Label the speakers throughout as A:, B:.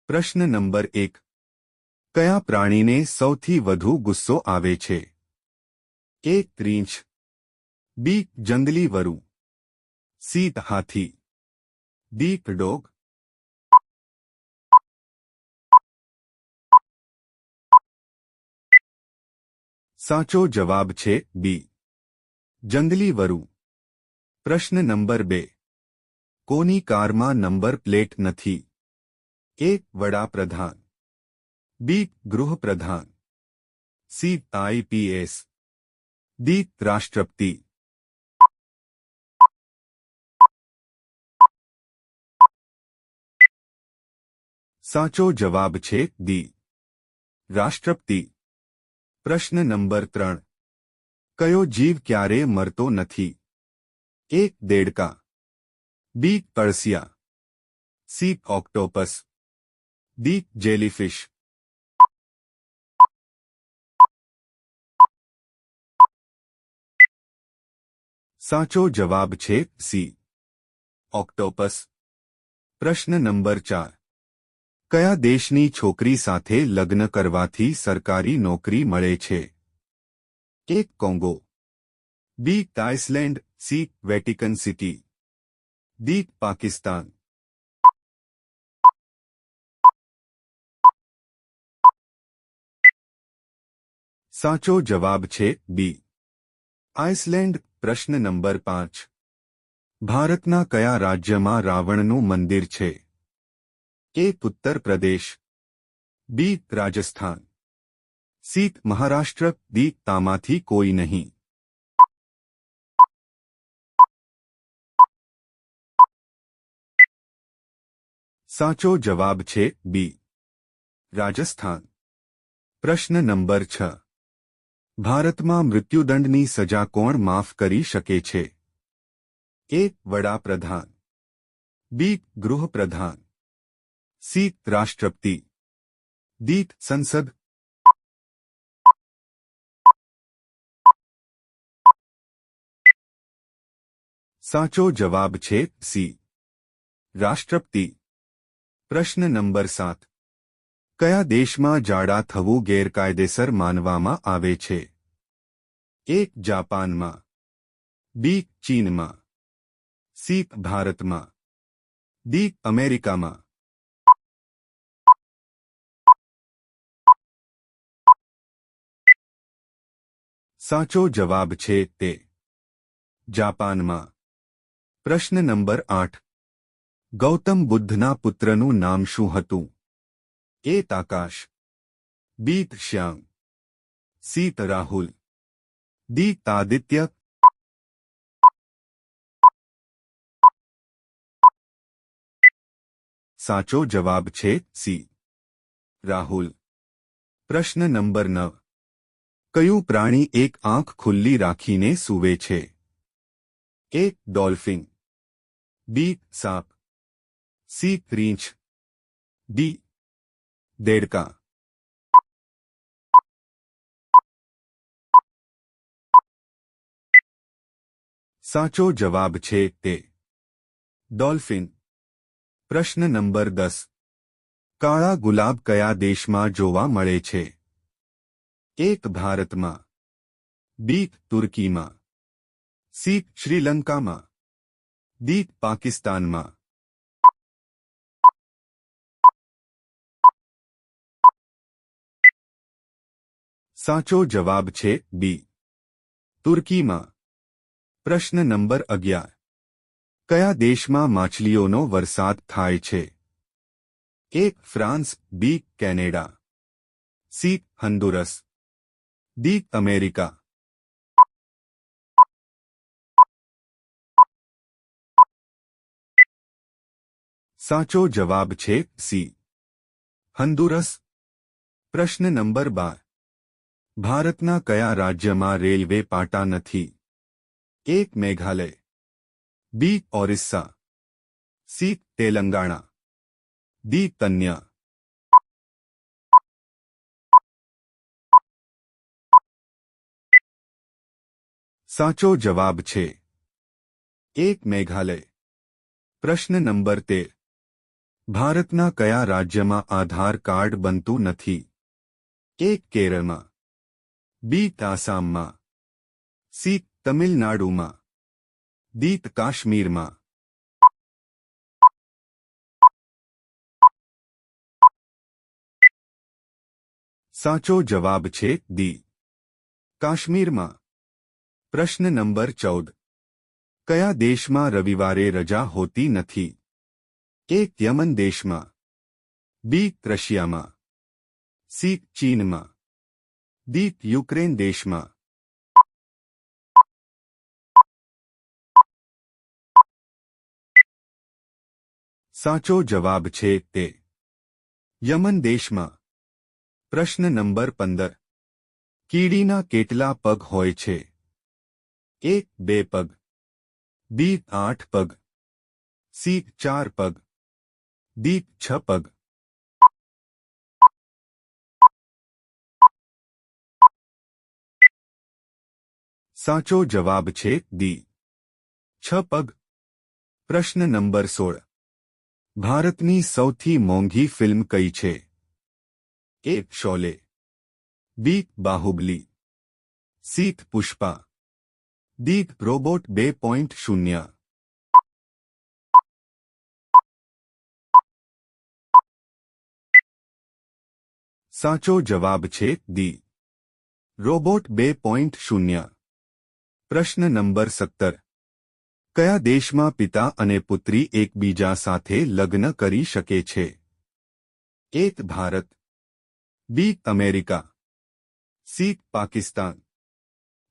A: પ્રશ્ન નંબર 1. કયા પ્રાણીને સૌથી વધુ ગુસ્સો આવે છે? એ. રીંછ, બી. જંગલી વરુ, સી. હાથી, ડી. ડોગ. સાચો જવાબ છે બી. જંગલી વરુ. પ્રશ્ન નંબર 2. કોની કારમાં નંબર પ્લેટ નથી? એ. વડાપ્રધાન, બી. ગૃહપ્રધાન, સી. IPS, D. રાષ્ટ્રપતિ. સાચો જવાબ છે ડી. રાષ્ટ્રપતિ. પ્રશ્ન નંબર 3. કયો જીવ ક્યારે મરતો નથી? એ. દેડકા, બી. કળસિયા, સી. Octopus, D. જેલીફિશ. સાચો જવાબ છે સી. ઓક્ટોપસ. પ્રશ્ન નંબર 4. કયા દેશની છોકરી સાથે લગ્ન કરવાથી સરકારી નોકરી મળે છે? A. Congo, B. Iceland, C. Vatican City, D. Pakistan. સાચો જવાબ છે બી. આઇસલેન્ડ. પ્રશ્ન નંબર 5. ભારતના કયા રાજ્યમાં રાવણનું મંદિર છે? એ. ઉત્તર પ્રદેશ, બી. રાજસ્થાન, સી. મહારાષ્ટ્ર, ડી. તામાંથી કોઈ નહીં. સાચો જવાબ છે બી. રાજસ્થાન. પ્રશ્ન નંબર 6. ભારતમાં મૃત્યુદંડની સજા કોણ માફ કરી શકે છે? એ. વડાપ્રધાન, બી. ગૃહપ્રધાન, સી. રાષ્ટ્રપતિ, ડી. સંસદ. સાચો જવાબ છે સી. રાષ્ટ્રપતિ. પ્રશ્ન નંબર 7. કયા દેશમાં જાડા થવું ગેરકાયદેસર માનવામાં આવે છે? એ. જાપાનમાં, બી. ચીનમાં, સી. ભારતમાં, ડી. અમેરિકામાં. સાચો જવાબ છે તે. જાપાનમાં. પ્રશ્ન નંબર 8. ગૌતમ બુદ્ધના પુત્રનું નામ શું હતું? એ. આકાશ, બી. શ્યામ, સી. રાહુલ, ડી. આદિત્ય. સાચો જવાબ છે સી. રાહુલ. પ્રશ્ન નંબર 9. કયું પ્રાણી એક આંખ ખુલ્લી રાખીને સૂવે છે? એ. ડોલ્ફિન, બી. સાપ, સી. રીંછ, ડી. દેડકા. સાચો જવાબ છે તે. ડોલ્ફિન. પ્રશ્ન નંબર 10. કાળા ગુલાબ કયા દેશમાં જોવા મળે છે? એ. ભારતમાં, બી. તુર્કીમાં, સી. શ્રીલંકામાં, ડી. પાકિસ્તાનમાં. સાચો જવાબ છે બી. તુર્કીમાં. પ્રશ્ન નંબર 11. કયા દેશમાં માછલીઓનો વરસાદ થાય છે? A. France, B. Canada, C. Honduras, D. America. સાચો જવાબ છે સી. હોન્ડુરસ. પ્રશ્ન નંબર 12. ભારતના કયા રાજ્યમાં રેલવે પાટા નથી? એ. મેઘાલય, બી. ઓરિસ્સા, સી. તેલંગાણા, ડી. તન્યા. સાચો જવાબ છે 1. મેઘાલય. પ્રશ્ન નંબર 13. ભારતના કયા રાજ્યમાં આધાર કાર્ડ બનતું નથી? એ. કેરળમાં, બી. આસામમાં, સી. તમિલનાડુમાં, ડી. કાશ્મીરમાં. સાચો જવાબ છે ડી. કાશ્મીરમાં. પ્રશ્ન નંબર 14. કયા દેશમાં રવિવારે રજા હોતી નથી? એ. યમન દેશમાં, બી. રશિયામાં, સી. ચીનમાં, ડી. યુક્રેન દેશમાં. સાચો જવાબ છે તે. યમન દેશમાં. પ્રશ્ન નંબર 15. કીડીના કેટલા પગ હોય છે? એ. 2 પગ, બી. 8 પગ, સી. 4 પગ, ડી. 6 પગ. સાચો જવાબ છે ડી. 6 પગ. પ્રશ્ન નંબર 16. ભારતની સૌથી મોંઘી ફિલ્મ કઈ છે? A. Sholay, B. Baahubali, C. Pushpa, D. Robot 2.0. સાચો જવાબ છે ડી. રોબોટ 2.0. પ્રશ્ન નંબર 17. કયા દેશમાં પિતા અને પુત્રી એકબીજા સાથે લગ્ન કરી શકે છે? A. Bharat, B. America, C. Pakistan,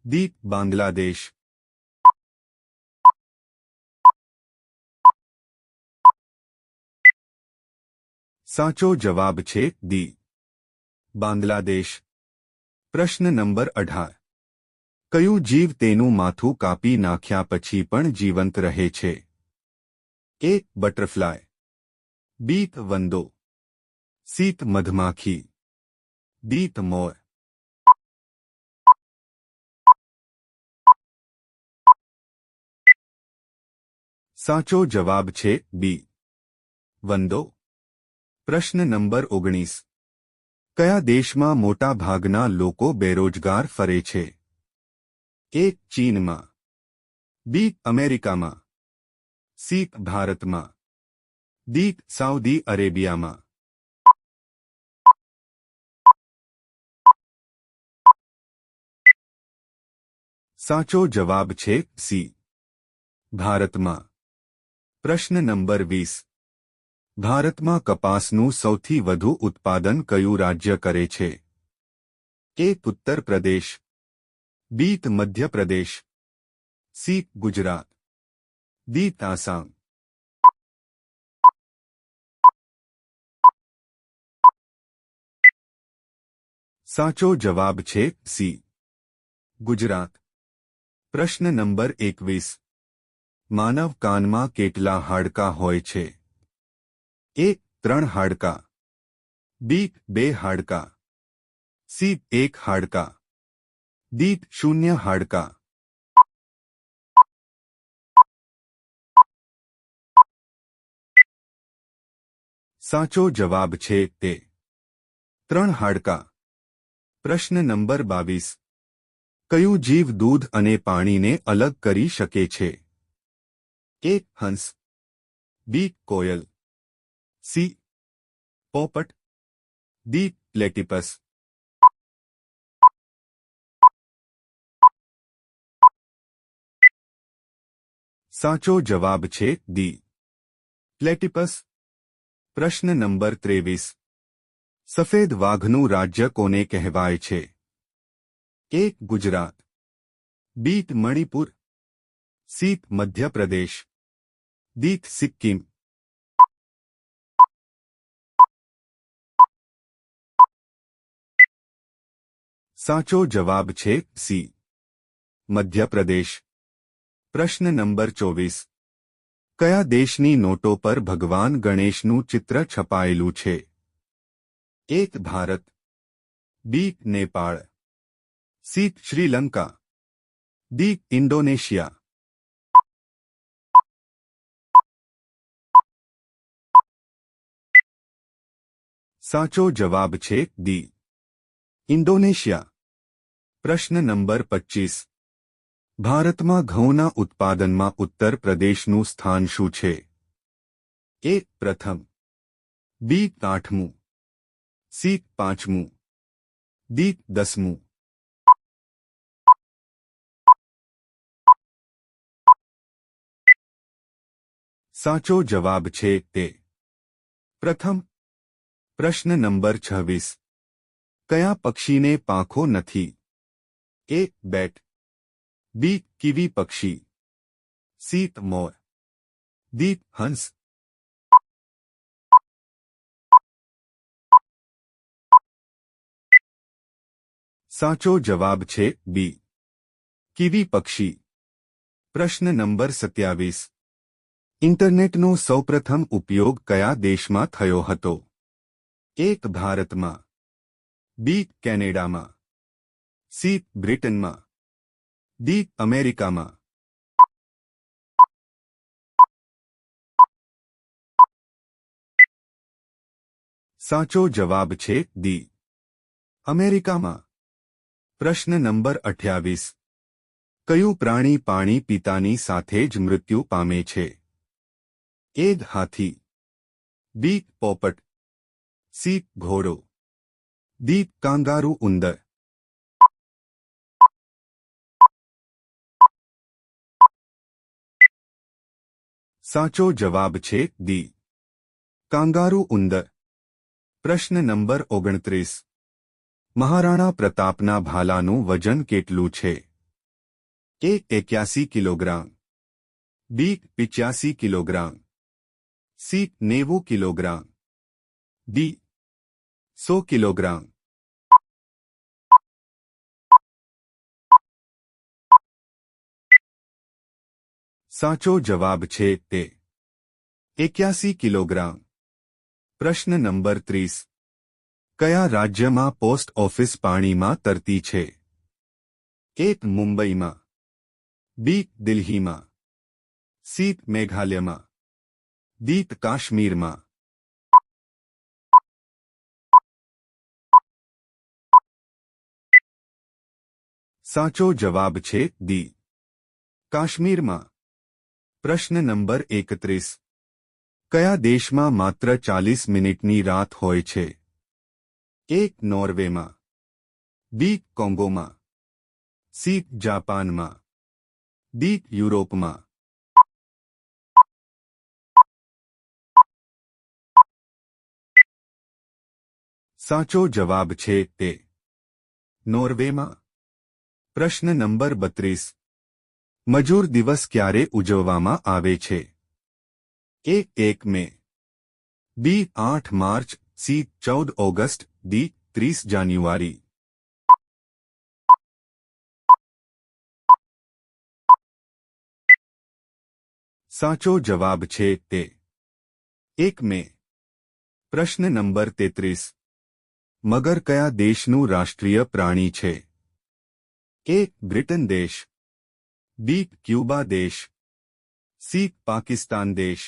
A: D. Bangladesh. સાચો જવાબ છે ડી. બાંગ્લાદેશ. પ્રશ્ન નંબર 18. કયું જીવ તેનું માથું કાપી નાખ્યા પછી પણ જીવંત રહે છે? એ. બટરફ્લાય, બી. વંદો, સી. મધમાખી, ડી. મોર. સાચો જવાબ છે બી. વંદો. પ્રશ્ન નંબર 19. કયા દેશમાં મોટા ભાગના લોકો બેરોજગાર ફરે છે? એ. ચીનમાં, બી. અમેરિકામાં, સી. ભારતમાં, ડી. સાઉદી અરેબિયામાં. સાચો જવાબ છે સી. ભારતમાં. પ્રશ્ન નંબર 20. ભારતમાં કપાસનું સૌથી વધુ ઉત્પાદન કયું રાજ્ય કરે છે? એ. ઉત્તર પ્રદેશ, બી. મધ્યપ્રદેશ, સી. ગુજરાત, ડી. આસામ. સાચો જવાબ છે સી. ગુજરાત. પ્રશ્ન નંબર 21. માનવ કાનમાં કેટલા હાડકાં હોય છે? એ. 3 હાડકાં, બી. 2 હાડકાં, સી. 1 હાડકાં, ડી. 0 હાડકાં. સાચો જવાબ છે તે. 3 હાડકાં. પ્રશ્ન નંબર 22. કયું જીવ દૂધ અને પાણીને અલગ કરી શકે છે? એ. હંસ, બી. કોયલ, સી. પોપટ, ડી. પ્લેટિપસ. સાચો જવાબ છે ડી. પ્લેટિપસ. પ્રશ્ન નંબર 23. સફેદ વાઘનું રાજ્ય કોને કહેવાય છે? એ. ગુજરાત, બી. મણિપુર, સી. મધ્યપ્રદેશ, ડી. સિક્કિમ. સાચો જવાબ છે સી. મધ્યપ્રદેશ. પ્રશ્ન નંબર 24. કયા દેશની નોટો પર ભગવાન ગણેશનું ચિત્ર છપાયેલું છે? A. Bharat, B. Nepal, C. Sri Lanka, D. Indonesia. સાચો જવાબ છે ડી ઇન્ડોનેશિયા. પ્રશ્ન નંબર 25. ભારતમાં ઘઉંના ઉત્પાદનમાં ઉત્તર પ્રદેશનું સ્થાન શું છે? એ પ્રથમ, બી 8મું, સી 5મું, ડી 10મું. સાચો જવાબ છે તે પ્રથમ. પ્રશ્ન નંબર 26. કયા પક્ષીને પાંખો નથી? એ બેટ, બી કીવી પક્ષી, સી મોર, ડી હંસ. સાચો જવાબ છે બી કીવી પક્ષી. પ્રશ્ન નંબર 27. ઇન્ટરનેટનો સૌપ્રથમ ઉપયોગ કયા દેશમાં થયો હતો? એક ભારતમાં, બી કેનેડામાં, સી બ્રિટનમાં, ડી અમેરિકામાં. સાચો જવાબ છે ડી અમેરિકામાં. પ્રશ્ન નંબર 28. કયું પ્રાણી પાણી પીતાની સાથે જ મૃત્યુ પામે છે? એ હાથી, બી પોપટ, સી ઘોડો, ડી કાંગારૂ ઉંદર. સાચો જવાબ છે ડી કાંગારૂ ઉંદર. પ્રશ્ન નંબર 29. મહારાણા પ્રતાપના ભાલાનું વજન કેટલું છે? એ 81 કિલોગ્રામ, બી 85 kilogram, C 90 kilogram, D 100 kilogram. સાચો જવાબ છે તે 81 કિલોગ્રામ. પ્રશ્ન નંબર 30. કયા રાજ્યમાં પોસ્ટ ઓફિસ પાણીમાં તરતી છે? એક મુંબઈમાં, બી દિલ્હીમાં, સી મેઘાલયમાં, ડી કાશ્મીરમાં. સાચો જવાબ છે ડી કાશ્મીરમાં. પ્રશ્ન નંબર 31. કયા દેશમાં માત્ર 40 મિનિટની રાત હોય છે? એક નોર્વેમાં, બી કોંગોમાં, સી જાપાનમાં, ડી યુરોપમાં. સાચો જવાબ છે તે નોર્વેમાં. પ્રશ્ન નંબર 32. મજૂર દિવસ ક્યારે ઉજવવામાં આવે છે? એ 1 મે, બી 8 માર્ચ, સી 14 ઓગસ્ટ, ડી 30 જાન્યુઆરી. સાચો જવાબ છે તે 1 મે. પ્રશ્ન નંબર 33. મગર કયા દેશનું રાષ્ટ્રીય પ્રાણી છે? એ બ્રિટન દેશ, બી ક્યુબા દેશ, સી પાકિસ્તાન દેશ,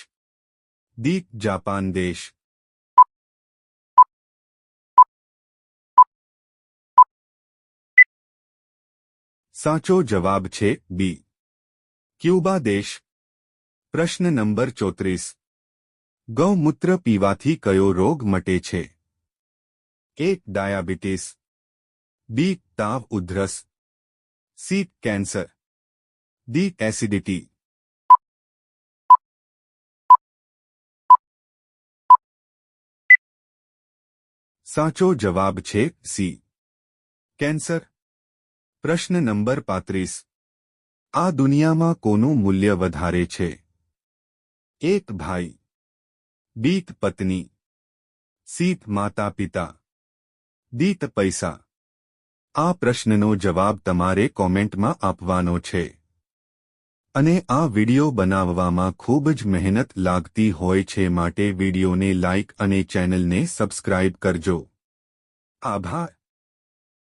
A: ડી જાપાન દેશ. સાચો જવાબ છે બી ક્યુબા દેશ. પ્રશ્ન નંબર 34. ગૌમૂત્ર પીવાથી કયો રોગ મટે છે? એ ડાયાબિટીસ, બી તાવ ઉધરસ, સી કેન્સર, ડી એસિડિટી. સાચો જવાબ છે સી કેન્સર. પ્રશ્ન નંબર 35. આ દુનિયામાં કોનું મૂલ્ય વધારે છે? એક ભાઈ, બી પત્ની, સી માતા પિતા, ડી પૈસા. આ પ્રશ્નનો જવાબ તમારે કોમેન્ટમાં આપવાનો છે. અને આ વિડિયો બનાવવામાં ખૂબ જ મહેનત લાગતી હોય છે માટે વિડિયોને લાઇક અને ચેનલને સબસ્ક્રાઇબ કરજો. આભાર.